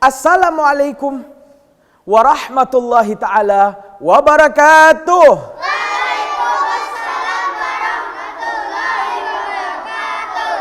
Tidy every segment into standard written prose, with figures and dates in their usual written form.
Assalamualaikum warahmatullahi ta'ala wabarakatuh. Waalaikumsalam warahmatullahi wabarakatuh.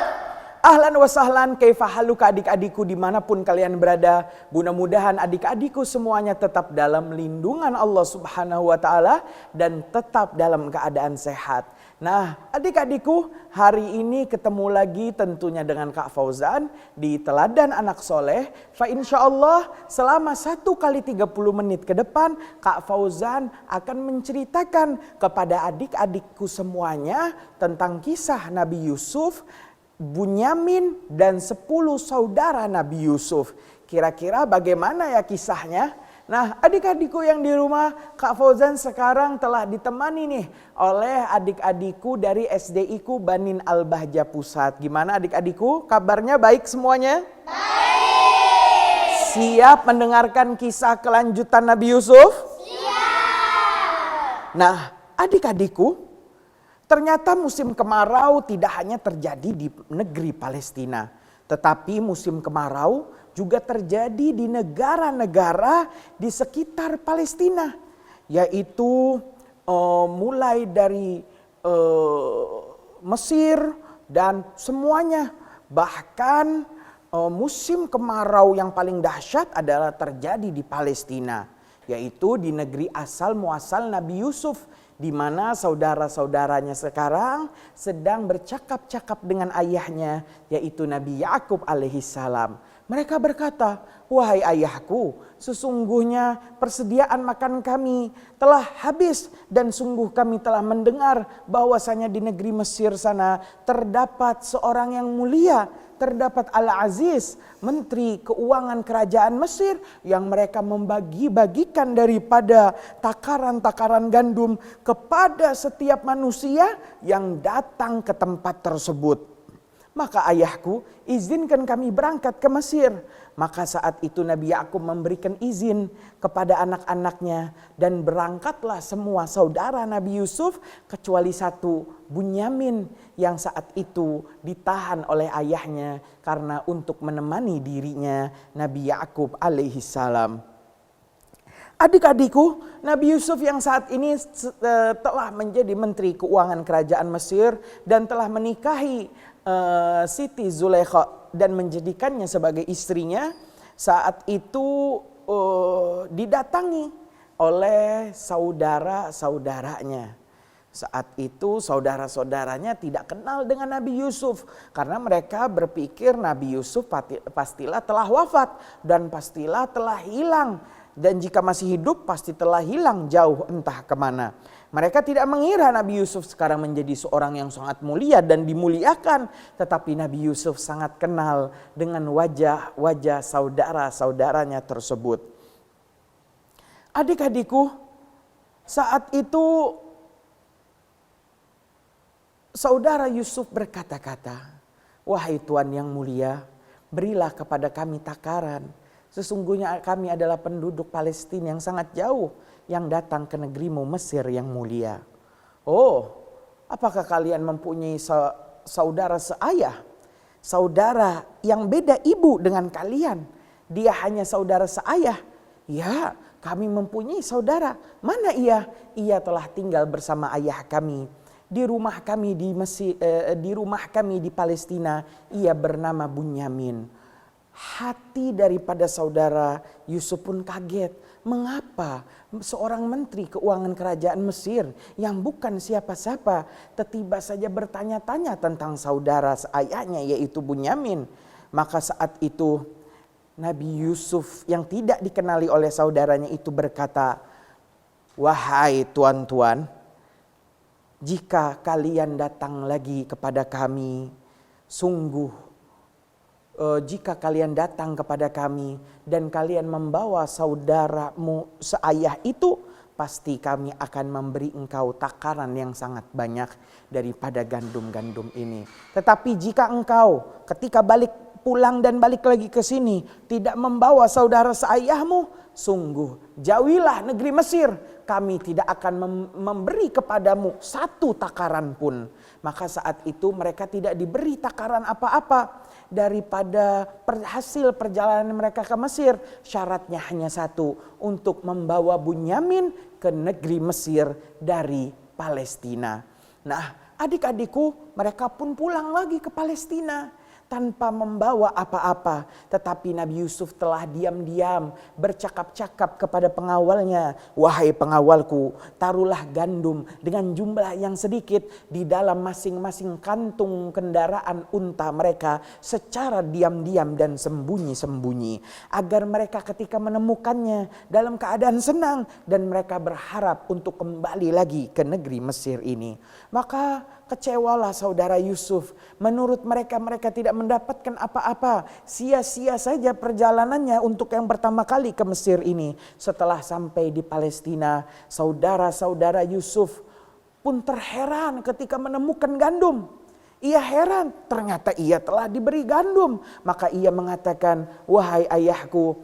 Ahlan wa sahlan, kaifa haluka adik-adikku dimanapun kalian berada. Mudah-mudahan adik-adikku semuanya tetap dalam lindungan Allah subhanahu wa ta'ala dan tetap dalam keadaan sehat. Nah, adik-adikku, hari ini ketemu lagi tentunya dengan Kak Fauzan di Teladan Anak Soleh. Fa insyaallah selama 1 kali 30 menit ke depan, Kak Fauzan akan menceritakan kepada adik-adikku semuanya tentang kisah Nabi Yusuf, Bunyamin, dan 10 saudara Nabi Yusuf. Kira-kira bagaimana ya kisahnya? Nah, adik-adikku yang di rumah, Kak Fauzan sekarang telah ditemani nih oleh adik-adikku dari SDI-ku Banin Al-Bahjah Pusat. Gimana adik-adikku? Kabarnya baik semuanya? Baik. Siap mendengarkan kisah kelanjutan Nabi Yusuf? Siap. Nah, adik-adikku, ternyata musim kemarau tidak hanya terjadi di negeri Palestina, tetapi musim kemarau juga terjadi di negara-negara di sekitar Palestina, yaitu mulai dari Mesir dan semuanya. Bahkan musim kemarau yang paling dahsyat adalah terjadi di Palestina, yaitu di negeri asal muasal Nabi Yusuf, di mana saudara-saudaranya sekarang sedang bercakap-cakap dengan ayahnya, yaitu Nabi Yakub alaihissalam. Mereka berkata, "Wahai ayahku, sesungguhnya persediaan makan kami telah habis dan sungguh kami telah mendengar bahwasanya di negeri Mesir sana terdapat seorang yang mulia, terdapat Al-Aziz, menteri keuangan kerajaan Mesir, yang mereka membagi-bagikan daripada takaran-takaran gandum kepada setiap manusia yang datang ke tempat tersebut. Maka ayahku, izinkan kami berangkat ke Mesir." Maka saat itu Nabi Yakub memberikan izin kepada anak-anaknya dan berangkatlah semua saudara Nabi Yusuf kecuali satu, Bunyamin, yang saat itu ditahan oleh ayahnya karena untuk menemani dirinya Nabi Yakub alaihissalam. Adik-adikku, Nabi Yusuf yang saat ini telah menjadi menteri keuangan kerajaan Mesir dan telah menikahi Siti Zulaikha dan menjadikannya sebagai istrinya, saat itu didatangi oleh saudara-saudaranya. Saat itu saudara-saudaranya tidak kenal dengan Nabi Yusuf karena mereka berpikir Nabi Yusuf pastilah telah wafat dan pastilah telah hilang. Dan jika masih hidup pasti telah hilang jauh entah kemana. Mereka tidak mengira Nabi Yusuf sekarang menjadi seorang yang sangat mulia dan dimuliakan. Tetapi Nabi Yusuf sangat kenal dengan wajah-wajah saudara-saudaranya tersebut. Adik-adikku, saat itu saudara Yusuf berkata-kata, "Wahai Tuan yang mulia, berilah kepada kami takaran. Sesungguhnya kami adalah penduduk Palestina yang sangat jauh yang datang ke negerimu Mesir yang mulia." "Oh, apakah kalian mempunyai saudara seayah? Saudara yang beda ibu dengan kalian? Dia hanya saudara seayah?" "Ya, kami mempunyai saudara." "Mana ia?" "Ia telah tinggal bersama ayah kami di rumah kami di Mesir, di rumah kami di Palestina. Ia bernama Bunyamin." Hati daripada saudara Yusuf pun kaget. Mengapa seorang menteri keuangan kerajaan Mesir yang bukan siapa-siapa tiba saja bertanya-tanya tentang saudara seayahnya yaitu Bunyamin. Maka saat itu Nabi Yusuf yang tidak dikenali oleh saudaranya itu berkata, "Wahai tuan-tuan, jika kalian datang lagi kepada kami, sungguh jika kalian datang kepada kami dan kalian membawa saudaramu seayah itu, pasti kami akan memberi engkau takaran yang sangat banyak daripada gandum-gandum ini. Tetapi jika engkau ketika balik pulang dan balik lagi ke sini tidak membawa saudara seayahmu, sungguh jauhilah negeri Mesir. Kami tidak akan memberi kepadamu satu takaran pun." Maka saat itu mereka tidak diberi takaran apa-apa. daripada hasil perjalanan mereka ke Mesir. Syaratnya hanya satu, untuk membawa Bunyamin ke negeri Mesir dari Palestina. Nah, adik-adikku, mereka pun pulang lagi ke Palestina tanpa membawa apa-apa. Tetapi Nabi Yusuf telah diam-diam bercakap-cakap kepada pengawalnya, "Wahai pengawalku, taruhlah gandum dengan jumlah yang sedikit di dalam masing-masing kantung kendaraan unta mereka secara diam-diam dan sembunyi-sembunyi, agar mereka ketika menemukannya dalam keadaan senang dan mereka berharap untuk kembali lagi ke negeri Mesir ini." Maka kecewalah saudara Yusuf. Menurut mereka, mereka tidak mendapatkan apa-apa. Sia-sia saja perjalanannya untuk yang pertama kali ke Mesir ini. Setelah sampai di Palestina, saudara-saudara Yusuf pun terheran ketika menemukan gandum. Ia heran, ternyata ia telah diberi gandum. Maka ia mengatakan, "Wahai ayahku,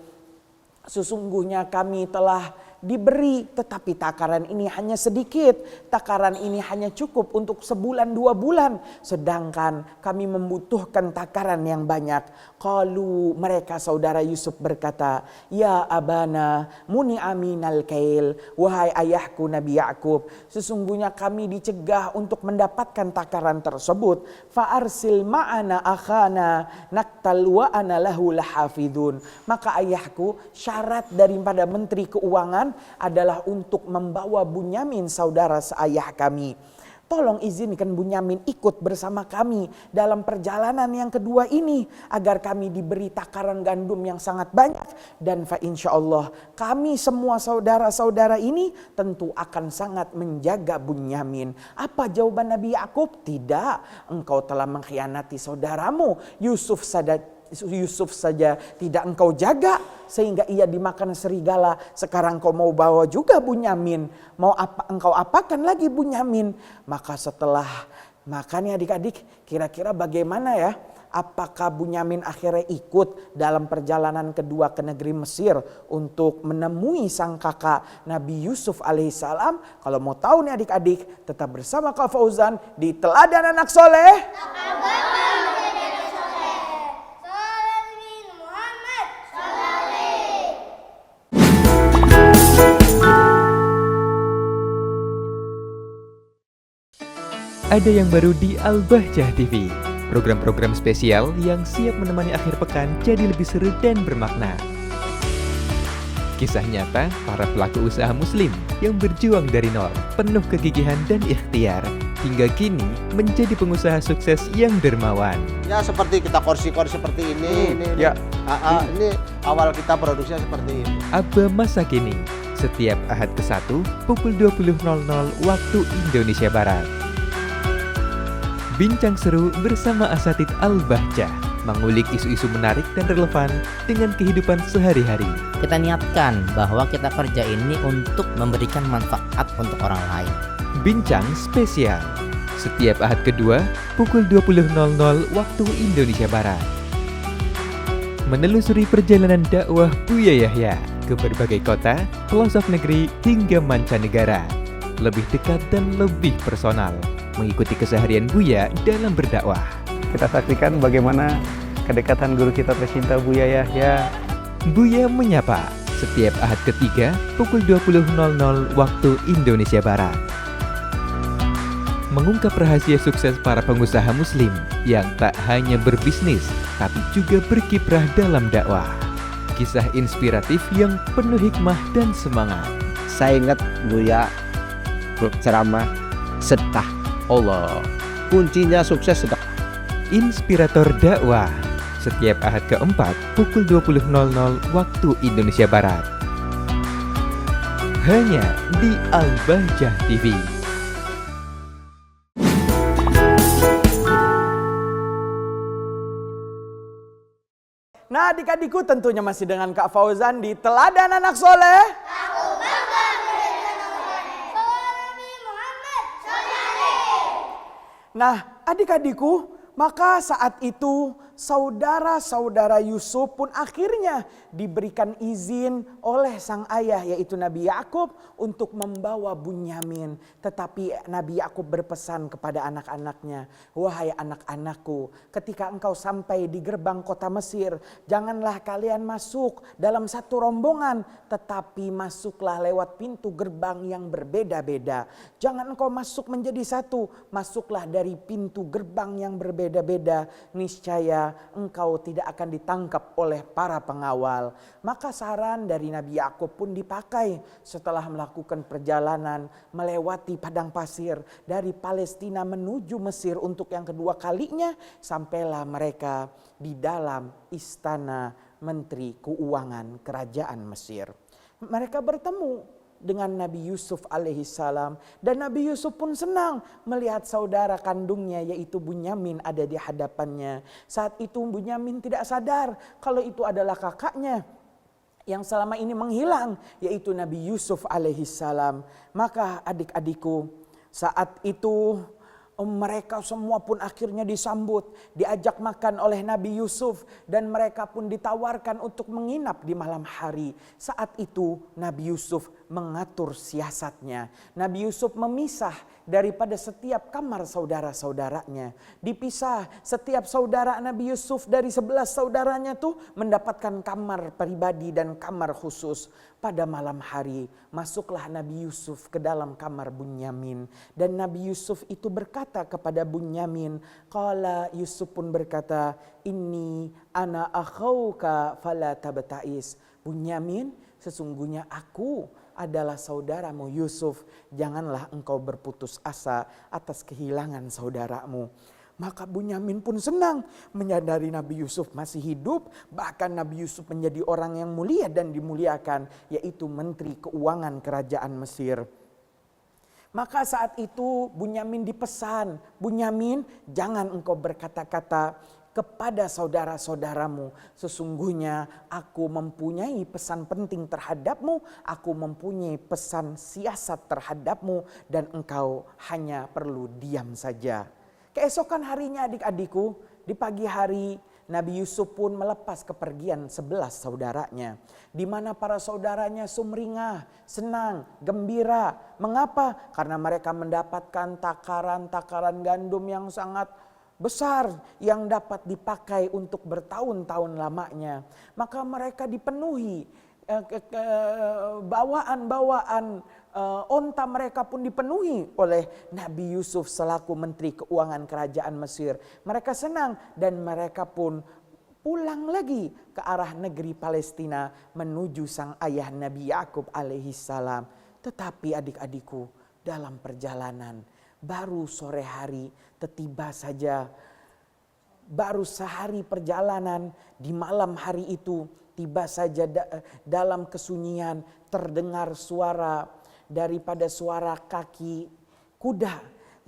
sesungguhnya kami telah diberi, tetapi takaran ini hanya sedikit. Takaran ini hanya cukup untuk sebulan 2 bulan. Sedangkan kami membutuhkan takaran yang banyak." Qalu, mereka saudara Yusuf berkata, "Ya abana muni aminal kail." Wahai ayahku Nabi Yakub, sesungguhnya kami dicegah untuk mendapatkan takaran tersebut. Fa arsil ma'ana akhana naktal wa ana lahu lahafidun. Maka ayahku, syarat daripada Menteri Keuangan adalah untuk membawa Bunyamin saudara seayah kami. Tolong izinkan Bunyamin ikut bersama kami dalam perjalanan yang kedua ini, agar kami diberi takaran gandum yang sangat banyak. Dan fa insyaallah kami semua saudara-saudara ini tentu akan sangat menjaga Bunyamin. Apa jawaban Nabi Yakub? Tidak, engkau telah mengkhianati saudaramu Yusuf saja tidak engkau jaga sehingga ia dimakan serigala. Sekarang kau mau bawa juga Bunyamin. Mau apa engkau apakan lagi Bunyamin? Maka makanya adik-adik, kira-kira bagaimana ya? Apakah Bunyamin akhirnya ikut dalam perjalanan kedua ke negeri Mesir untuk menemui sang kakak Nabi Yusuf alaihissalam? Kalau mau tahu nih adik-adik, tetap bersama Kak Fauzan di Teladan Anak Soleh. Ada yang baru di Al-Bahjah TV. Program-program spesial yang siap menemani akhir pekan jadi lebih seru dan bermakna. Kisah nyata para pelaku usaha muslim yang berjuang dari nol, penuh kegigihan dan ikhtiar, hingga kini menjadi pengusaha sukses yang dermawan. Ya seperti kita kursi-kursi seperti ini. Ini awal kita produksinya seperti ini. Aba Masa Kini, setiap Ahad ke-1 pukul 20.00 waktu Indonesia Barat. Bincang seru bersama Asatid Al-Bahjah, mengulik isu-isu menarik dan relevan dengan kehidupan sehari-hari. Kita niatkan bahwa kita kerja ini untuk memberikan manfaat untuk orang lain. Bincang spesial, setiap Ahad kedua pukul 20.00 waktu Indonesia Barat. Menelusuri perjalanan dakwah Buya Yahya ke berbagai kota, pelosok negeri hingga mancanegara. Lebih dekat dan lebih personal, mengikuti keseharian Buya dalam berdakwah. Kita saksikan bagaimana kedekatan guru kita tercinta Buya Yahya. Buya Menyapa, setiap Ahad ketiga pukul 20.00 waktu Indonesia Barat. Mengungkap rahasia sukses para pengusaha muslim yang tak hanya berbisnis, tapi juga berkiprah dalam dakwah. Kisah inspiratif yang penuh hikmah dan semangat. Saya ingat Buya ceramah, sedekah. Allah, kuncinya sukses sedekah. Inspirator dakwah, setiap Ahad keempat pukul 20.00 waktu Indonesia Barat. Hanya di Al-Bahjah TV. Nah adik-adikku, tentunya masih dengan Kak Fauzan di Teladan Anak Soleh. Nah adik-adikku, maka saat itu saudara-saudara Yusuf pun akhirnya diberikan izin oleh sang ayah yaitu Nabi Yakub untuk membawa Bunyamin. Tetapi Nabi Yakub berpesan kepada anak-anaknya, "Wahai anak-anakku, ketika engkau sampai di gerbang kota Mesir, janganlah kalian masuk dalam satu rombongan, tetapi masuklah lewat pintu gerbang yang berbeda-beda. Jangan engkau masuk menjadi satu, masuklah dari pintu gerbang yang berbeda-beda. Niscaya engkau tidak akan ditangkap oleh para pengawal." Maka saran dari Nabi Yakub pun dipakai setelah melakukan perjalanan melewati padang pasir dari Palestina menuju Mesir untuk yang kedua kalinya. Sampailah mereka di dalam istana Menteri Keuangan Kerajaan Mesir. Mereka bertemu dengan Nabi Yusuf alaihissalam. Dan Nabi Yusuf pun senang melihat saudara kandungnya yaitu Bunyamin ada di hadapannya. Saat itu Bunyamin tidak sadar kalau itu adalah kakaknya yang selama ini menghilang yaitu Nabi Yusuf alaihissalam. Maka adik-adikku, saat itu mereka semua pun akhirnya disambut, diajak makan oleh Nabi Yusuf dan mereka pun ditawarkan untuk menginap di malam hari. Saat itu Nabi Yusuf mengatur siasatnya. Nabi Yusuf memisah daripada setiap kamar saudara-saudaranya. Dipisah, setiap saudara Nabi Yusuf dari 11 saudaranya tuh mendapatkan kamar pribadi dan kamar khusus. Pada malam hari masuklah Nabi Yusuf ke dalam kamar Bunyamin. Dan Nabi Yusuf itu berkata kepada Bunyamin, qala Yusuf pun berkata, "Inni ana akhauka fala tabta'is." Bunyamin, sesungguhnya aku adalah saudaramu Yusuf, janganlah engkau berputus asa atas kehilangan saudaramu. Maka Bunyamin pun senang menyadari Nabi Yusuf masih hidup. Bahkan Nabi Yusuf menjadi orang yang mulia dan dimuliakan, yaitu Menteri Keuangan Kerajaan Mesir. Maka saat itu Bunyamin dipesan, "Bunyamin, jangan engkau berkata-kata kepada saudara-saudaramu. Sesungguhnya aku mempunyai pesan penting terhadapmu, aku mempunyai pesan siasat terhadapmu dan engkau hanya perlu diam saja." Keesokan harinya adik-adikku, di pagi hari Nabi Yusuf pun melepas kepergian 11 saudaranya. Di mana para saudaranya sumringah, senang, gembira. Mengapa? Karena mereka mendapatkan takaran-takaran gandum yang sangat besar yang dapat dipakai untuk bertahun-tahun lamanya. Maka mereka dipenuhi bawaan-bawaan onta mereka pun dipenuhi oleh Nabi Yusuf selaku Menteri Keuangan Kerajaan Mesir. Mereka senang dan mereka pun pulang lagi ke arah negeri Palestina menuju sang ayah Nabi Yakub alaihissalam. Tetapi adik-adikku, dalam perjalanan baru sore hari tiba saja, baru sehari perjalanan di malam hari itu tiba saja dalam kesunyian terdengar suara daripada suara kaki kuda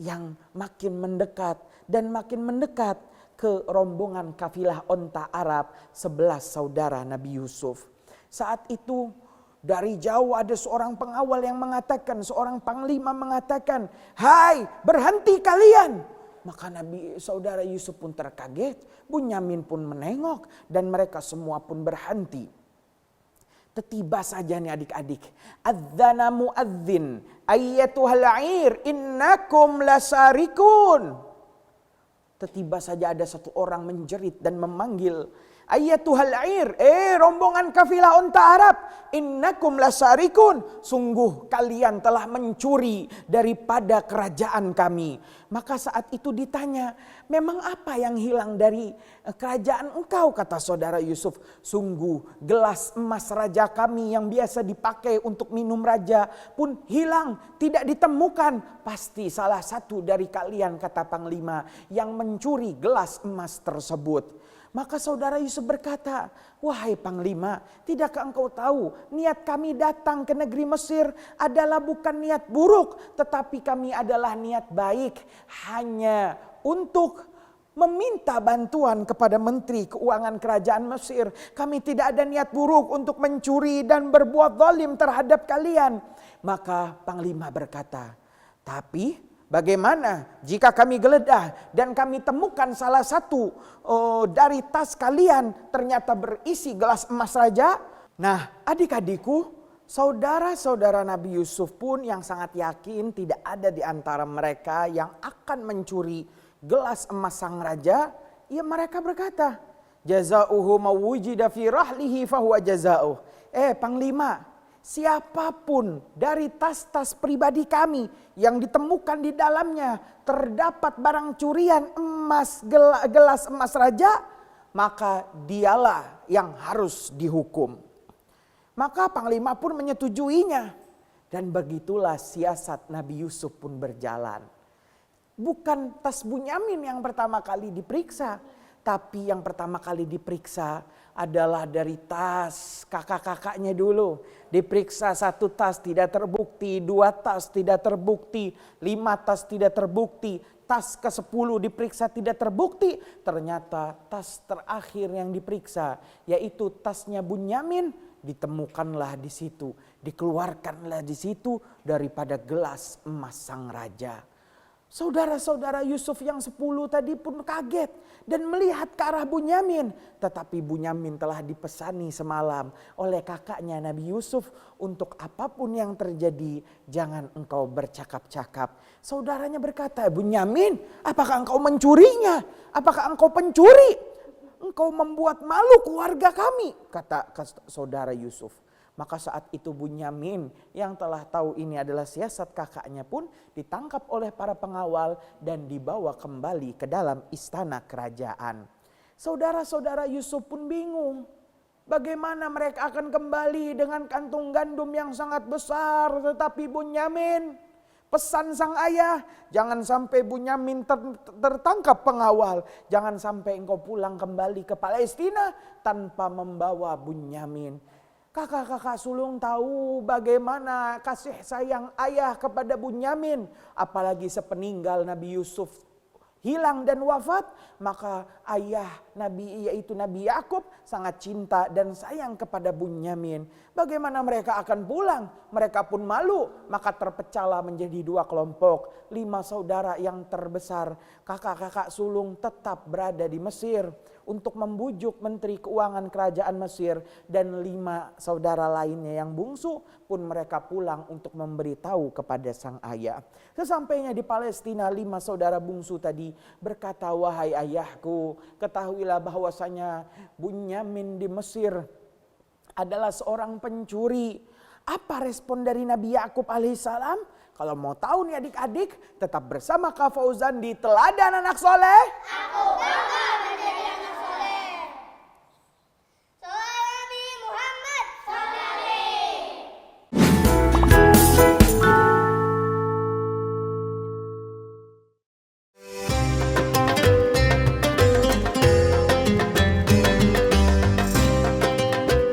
yang makin mendekat dan makin mendekat ke rombongan kafilah onta Arab 11 saudara Nabi Yusuf. Saat itu dari jauh ada seorang pengawal yang mengatakan, seorang panglima mengatakan, "Hai, berhenti kalian!" Maka saudara Yusuf pun terkaget, Bunyamin pun menengok dan mereka semua pun berhenti. Tiba saja nih adik-adik, adzana muadzin ayyatuhal 'ir innakum lasarikun. Tiba saja ada satu orang menjerit dan memanggil, ayyatuhal 'ir, rombongan kafilah onta Arab, innakum lasarikun, sungguh kalian telah mencuri daripada kerajaan kami. Maka saat itu ditanya, memang apa yang hilang dari kerajaan engkau? Kata saudara Yusuf, sungguh gelas emas raja kami yang biasa dipakai untuk minum raja pun hilang, tidak ditemukan. Pasti salah satu dari kalian, kata panglima, yang mencuri gelas emas tersebut. Maka saudara Yusuf berkata, "Wahai panglima, tidakkah engkau tahu niat kami datang ke negeri Mesir adalah bukan niat buruk, tetapi kami adalah niat baik, hanya untuk meminta bantuan kepada Menteri Keuangan Kerajaan Mesir. Kami tidak ada niat buruk untuk mencuri dan berbuat zalim terhadap kalian." Maka panglima berkata, "Tapi Bagaimana jika kami geledah dan kami temukan salah satu dari tas kalian ternyata berisi gelas emas raja? Nah, adik-adikku, saudara-saudara Nabi Yusuf pun yang sangat yakin tidak ada di antara mereka yang akan mencuri gelas emas sang raja. Ya mereka berkata, jazauhu mawujida fi rahlihi fahuwa jazauh. Panglima, siapapun dari tas-tas pribadi kami yang ditemukan di dalamnya terdapat barang curian emas, gelas emas raja, maka dialah yang harus dihukum. Maka panglima pun menyetujuinya. Dan begitulah siasat Nabi Yusuf pun berjalan. Bukan tas Bunyamin yang pertama kali diperiksa, tapi yang pertama kali diperiksa adalah dari tas kakak-kakaknya dulu. Diperiksa 1 tas tidak terbukti, 2 tas tidak terbukti, 5 tas tidak terbukti, tas ke-10 diperiksa tidak terbukti. Ternyata tas terakhir yang diperiksa yaitu tasnya Bunyamin ditemukanlah di situ, dikeluarkanlah di situ daripada gelas emas sang raja. Saudara-saudara Yusuf yang 10 tadi pun kaget dan melihat ke arah Bunyamin. Tetapi Bunyamin telah dipesani semalam oleh kakaknya Nabi Yusuf, untuk apapun yang terjadi jangan engkau bercakap-cakap. Saudaranya berkata, Bunyamin, apakah engkau mencurinya? Apakah engkau pencuri? Engkau membuat malu keluarga kami, kata saudara Yusuf. Maka saat itu Bunyamin yang telah tahu ini adalah siasat kakaknya pun ditangkap oleh para pengawal dan dibawa kembali ke dalam istana kerajaan. Saudara-saudara Yusuf pun bingung. Bagaimana mereka akan kembali dengan kantung gandum yang sangat besar. Tetapi Bunyamin, pesan sang ayah, jangan sampai Bunyamin tertangkap pengawal. Jangan sampai engkau pulang kembali ke Palestina tanpa membawa Bunyamin. Kakak-kakak sulung tahu bagaimana kasih sayang ayah kepada Bunyamin. Apalagi sepeninggal Nabi Yusuf hilang dan wafat, maka ayah Nabi yaitu Nabi Yakub sangat cinta dan sayang kepada Bunyamin. Bagaimana mereka akan pulang? Mereka pun malu, maka terpecahlah menjadi 2 kelompok. 5 saudara yang terbesar, kakak-kakak sulung tetap berada di Mesir untuk membujuk Menteri Keuangan Kerajaan Mesir, dan 5 saudara lainnya yang bungsu pun mereka pulang untuk memberitahu kepada sang ayah. Sesampainya di Palestina, 5 saudara bungsu tadi berkata, wahai ayahku, ketahuilah bahwasanya Bunyamin di Mesir adalah seorang pencuri. Apa respon dari Nabi Yakub alaihissalam? Kalau mau tahu nih adik-adik, tetap bersama Kak Fauzan di Teladan Anak Soleh. Aku bangga menjadi anak soleh. Salawat Nabi Muhammad SAW.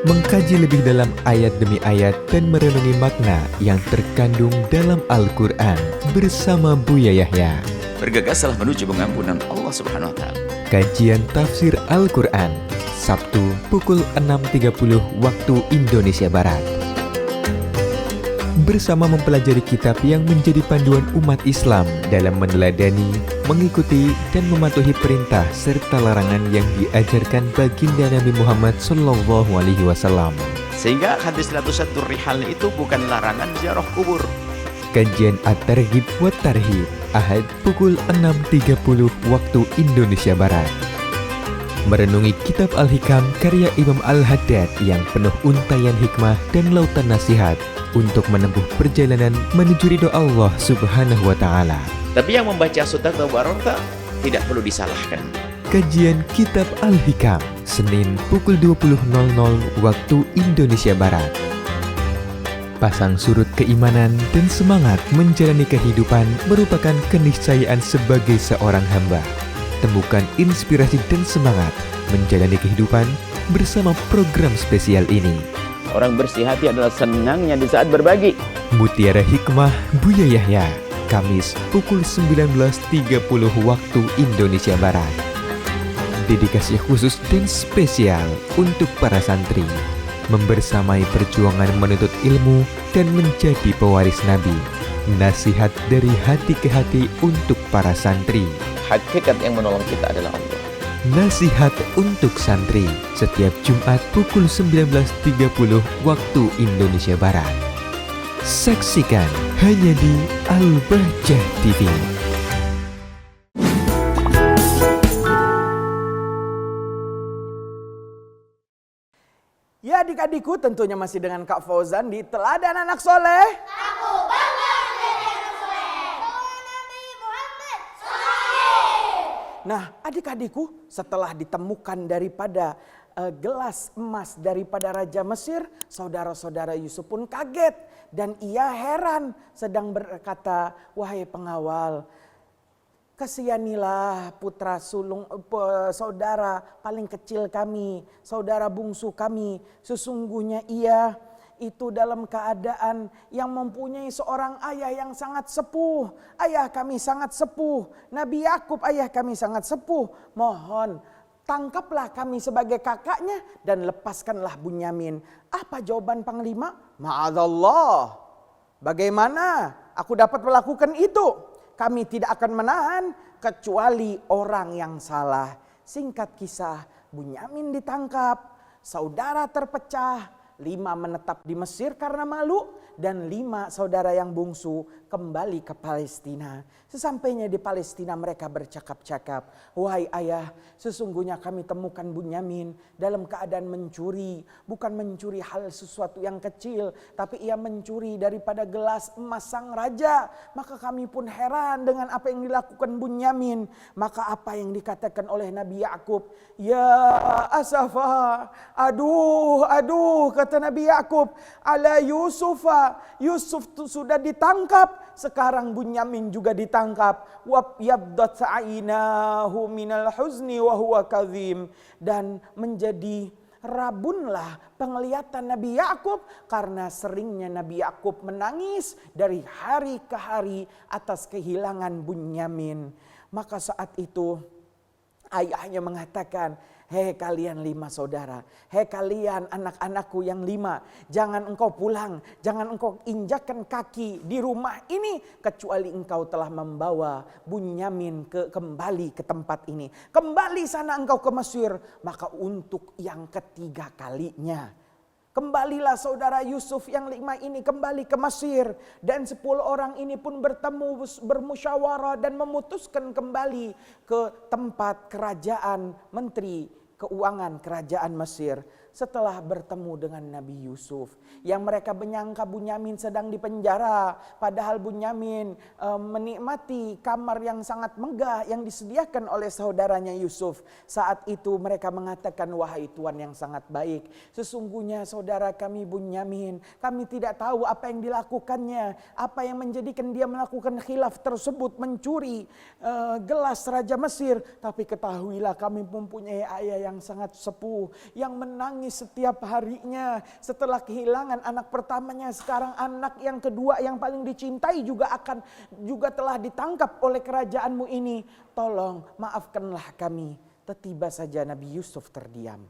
Mengkaji lebih dalam ayat demi ayat dan merenungi makna yang terkandung dalam Al-Quran bersama Buya Yahya. Bergegaslah menuju pengampunan Allah Subhanahu wa Ta'ala. Kajian Tafsir Al-Quran, Sabtu pukul 6.30 waktu Indonesia Barat. Bersama mempelajari kitab yang menjadi panduan umat Islam dalam meneladani, mengikuti, dan mematuhi perintah serta larangan yang diajarkan baginda Nabi Muhammad SAW. Sehingga hadis 101 rihal itu bukan larangan ziarah kubur. Kajian At-Targhib wa Tarhib, Ahad pukul 6.30 waktu Indonesia Barat. Merenungi kitab Al-Hikam karya Imam Al-Haddad yang penuh untayan hikmah dan lautan nasihat untuk menempuh perjalanan menuju ridho Allah Subhanahu wa Ta'ala. Tapi yang membaca surat Tabaraka tidak perlu disalahkan. Kajian Kitab Al-Hikam, Senin pukul 20.00 waktu Indonesia Barat. Pasang surut keimanan dan semangat menjalani kehidupan merupakan keniscayaan sebagai seorang hamba. Temukan inspirasi dan semangat menjalani kehidupan bersama program spesial ini. Orang bersih hati adalah senangnya di saat berbagi. Mutiara Hikmah Buya Yahya, Kamis pukul 19.30 waktu Indonesia Barat. Dedikasi khusus dan spesial untuk para santri, membersamai perjuangan menuntut ilmu dan menjadi pewaris Nabi. Nasihat dari hati ke hati untuk para santri. Hakikat yang menolong kita adalah Allah. Nasihat untuk santri setiap Jumat pukul 19.30 waktu Indonesia Barat. Saksikan hanya di Al-Bahjah TV. Ya adik-adikku, tentunya masih dengan Kak Fauzan di Teladan Anak Soleh. Aku bangga menjadi anak soleh. Salawat Nabi Muhammad SAW. Nah, adik-adikku, setelah ditemukan daripada gelas emas daripada Raja Mesir, saudara-saudara Yusuf pun kaget dan ia heran, sedang berkata, wahai pengawal, kasihanilah putra sulung saudara paling kecil kami, saudara bungsu kami. Sesungguhnya ia itu dalam keadaan yang mempunyai seorang ayah yang sangat sepuh. Ayah kami sangat sepuh. Nabi Yakub ayah kami sangat sepuh. Mohon tangkaplah kami sebagai kakaknya dan lepaskanlah Bunyamin. Apa jawaban panglima? Ma'adzallah. Bagaimana aku dapat melakukan itu? Kami tidak akan menahan kecuali orang yang salah. Singkat kisah, Bunyamin ditangkap, saudara terpecah, 5 menetap di Mesir karena malu, dan 5 saudara yang bungsu kembali ke Palestina. Sesampainya di Palestina mereka bercakap-cakap, wahai ayah, sesungguhnya kami temukan Bunyamin dalam keadaan mencuri. Bukan mencuri hal sesuatu yang kecil, tapi ia mencuri daripada gelas emas sang raja. Maka kami pun heran dengan apa yang dilakukan Bunyamin. Maka apa yang dikatakan oleh Nabi Yakub, ya asafa, aduh, kata Nabi Yakub, ala Yusufa, Yusuf sudah ditangkap, sekarang Bunyamin juga ditangkap. Wa yabdat ainahu minal huzni wa huwa kadhim, dan menjadi rabunlah penglihatan Nabi Yakub karena seringnya Nabi Yakub menangis dari hari ke hari atas kehilangan Bunyamin. Maka saat itu ayahnya mengatakan, hei kalian 5 saudara, hei kalian anak-anakku yang 5, jangan engkau pulang, jangan engkau injakkan kaki di rumah ini kecuali engkau telah membawa Bunyamin kembali ke tempat ini. Kembali sana engkau ke Mesir. Maka untuk yang ketiga kalinya, kembalilah saudara Yusuf yang 5 ini kembali ke Mesir. Dan 10 orang ini pun bertemu, bermusyawarah dan memutuskan kembali ke tempat kerajaan menteri keuangan kerajaan Mesir. Setelah bertemu dengan Nabi Yusuf, yang mereka menyangka Bunyamin sedang dipenjara, padahal Bunyamin menikmati kamar yang sangat megah yang disediakan oleh saudaranya Yusuf. Saat itu mereka mengatakan, wahai Tuan yang sangat baik, sesungguhnya saudara kami Bunyamin, kami tidak tahu apa yang dilakukannya, apa yang menjadikan dia melakukan khilaf tersebut, mencuri gelas Raja Mesir. Tapi ketahuilah kami mempunyai ayah yang sangat sepuh, yang menangis setiap harinya setelah kehilangan anak pertamanya. Sekarang anak yang kedua yang paling dicintai juga telah ditangkap oleh kerajaanmu ini. Tolong maafkanlah kami. Tiba saja Nabi Yusuf terdiam.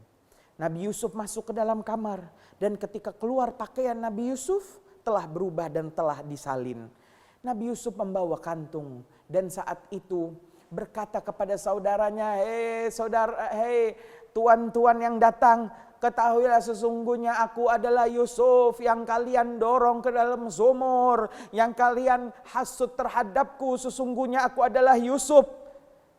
Nabi Yusuf masuk ke dalam kamar, dan ketika keluar pakaian Nabi Yusuf telah berubah dan telah disalin. Nabi Yusuf membawa kantung dan saat itu berkata kepada saudaranya, hei tuan-tuan yang datang, ketahuilah sesungguhnya aku adalah Yusuf yang kalian dorong ke dalam sumur, yang kalian hasut terhadapku, sesungguhnya aku adalah Yusuf.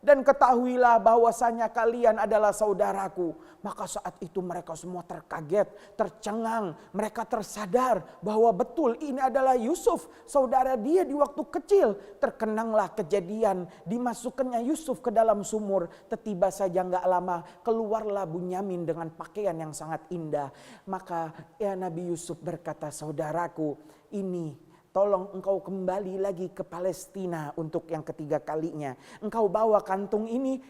Dan ketahuilah bahwasanya kalian adalah saudaraku. Maka saat itu mereka semua terkaget, tercengang. Mereka tersadar bahwa betul ini adalah Yusuf, saudara dia di waktu kecil. Terkenanglah kejadian dimasukkannya Yusuf ke dalam sumur. Tiba saja gak lama keluarlah Bunyamin dengan pakaian yang sangat indah. Maka ya Nabi Yusuf berkata, saudaraku ini, tolong engkau kembali lagi ke Palestina untuk yang ketiga kalinya. Engkau bawa kantung ini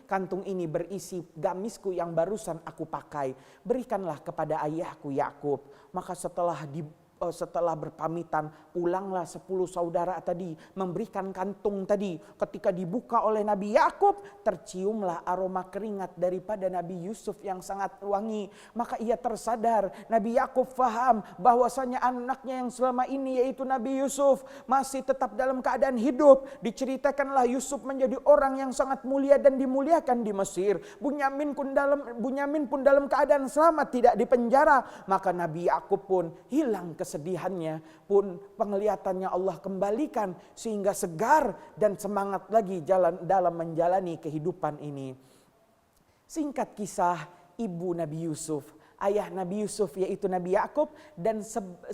berisi gamisku yang barusan aku pakai. Berikanlah kepada ayahku Yakub. Maka setelah setelah berpamitan, pulanglah 10 saudara tadi, memberikan kantung tadi. Ketika dibuka oleh Nabi Yakub, terciumlah aroma keringat daripada Nabi Yusuf yang sangat wangi. Maka ia tersadar, Nabi Yakub faham bahwasanya anaknya yang selama ini yaitu Nabi Yusuf masih tetap dalam keadaan hidup. Diceritakanlah Yusuf menjadi orang yang sangat mulia dan dimuliakan di Mesir. Bunyamin pun dalam keadaan selamat, tidak di penjara. Maka Nabi Yakub pun hilang kesedihannya, pun penglihatannya Allah kembalikan sehingga segar dan semangat lagi dalam menjalani kehidupan ini. Singkat kisah, ibu Nabi Yusuf, ayah Nabi Yusuf yaitu Nabi Yakub dan 10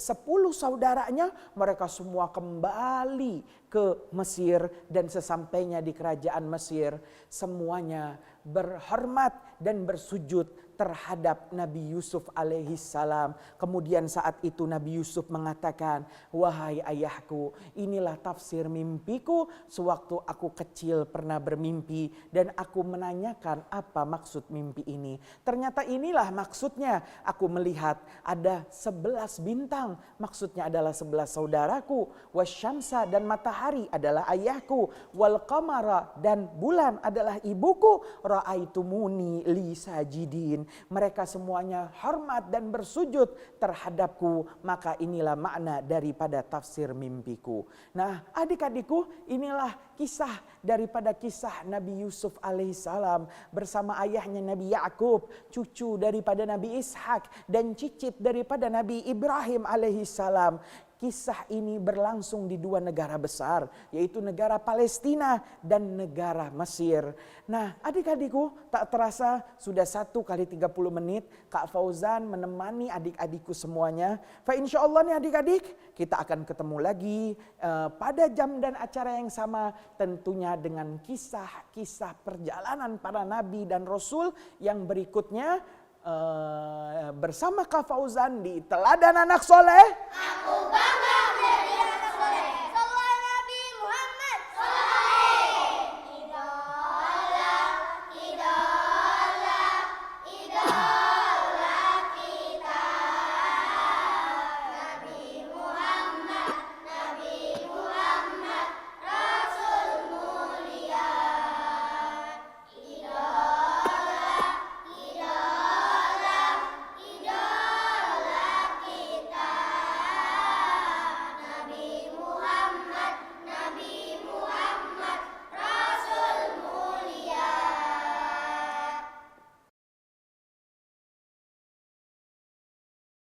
saudaranya, mereka semua kembali ke Mesir, dan sesampainya di kerajaan Mesir semuanya berhormat dan bersujud terhadap Nabi Yusuf alaihi salam. Kemudian saat itu Nabi Yusuf mengatakan, wahai ayahku, inilah tafsir mimpiku sewaktu aku kecil pernah bermimpi dan aku menanyakan apa maksud mimpi ini. Ternyata inilah maksudnya, aku melihat ada 11 bintang, maksudnya adalah 11 saudaraku, wasyamsa dan matahari adalah ayahku, wal qamara dan bulan adalah ibuku, ra'aitumuni li sajidin. Mereka semuanya hormat dan bersujud terhadapku, maka inilah makna daripada tafsir mimpiku. Nah, adik-adikku, inilah kisah daripada kisah Nabi Yusuf alaihissalam bersama ayahnya Nabi Yakub, cucu daripada Nabi Ishak dan cicit daripada Nabi Ibrahim alaihissalam. Kisah ini berlangsung di 2 negara besar, yaitu negara Palestina dan negara Mesir. Nah, adik-adikku, tak terasa sudah 1 kali 30 menit Kak Fauzan menemani adik-adikku semuanya. Fa insyaallah nih adik-adik, kita akan ketemu lagi pada jam dan acara yang sama, tentunya dengan kisah-kisah perjalanan para nabi dan rasul yang berikutnya. Bersama Kak Fauzan di Teladan Anak Soleh. Aku bangga